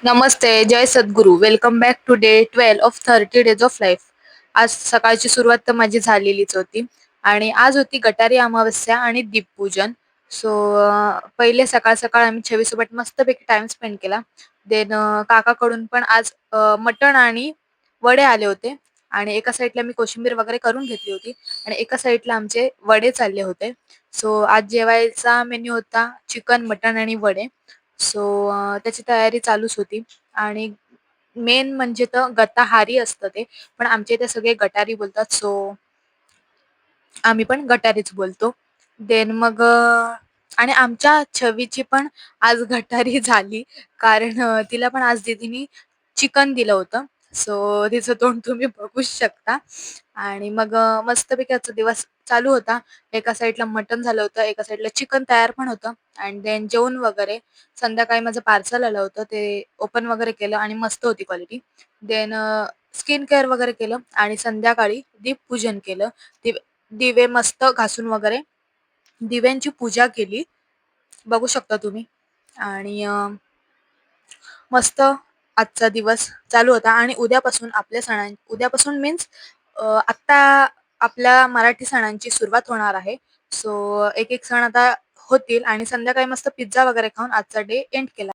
नमस्ते, जय Sadguru. Welcome back to day 12 of 30 days of life. आज सकाळची सुरुवात तर माझी झालेलीच होती आणि आज होती गटारी अमावस्या आणि दीपपूजन. सो पहिले सकाळ सकाळ आम्ही छवीसोबत मस्तपैकी टाइम स्पेंड केला. देन काकाकडून पण आज मटण आणि वडे आले होते आणि एका साईडला मी कोशिंबीर वगैरे करून घेतली होती आणि एका साईडला आमचे वडे चालले होते. सो आज जेवायचा मेन्यू होता चिकन, मटण आणि वडे. सो त्याची तयारी चालूच होती आणि मेन म्हणजे तर गताहारी असतं ते, पण आमच्या इथे सगळे गटारी बोलतात. सो आम्ही पण गटारीच बोलतो. देन मग आणि आमच्या छवीची पण आज गटारी झाली कारण तिला पण आज दीदीनी चिकन दिलं होतं. सो तिचं तोंड तुम्ही बघूच शकता. आणि मग मस्तपैकी आजचा दिवस चालू होता. एका साइडला मटण झालं होतं, एका साइडला चिकन तयार पण होतं आणि देन जेवून वगैरे संध्याकाळी माझं पार्सल आलं होतं. ते ओपन वगैरे केलं आणि मस्त होती क्वालिटी. देन स्किन केअर वगैरे केलं आणि संध्याकाळी दीपपूजन केलं. दिवे दिवे मस्त घासून वगैरे दिव्यांची पूजा केली. बघू शकता तुम्ही आणि मस्त आजचा दिवस चालू होता आणि उद्यापासून आपल्या उद्यापासून मीन्स आत्ता आपल्या मराठी सणांची सुरुवात होणार आहे. सो एक-एक सण आता होतील आणि संध्याकाळी मस्त पिझ्झा वगैरे खाऊन आजचा डे एंड केला.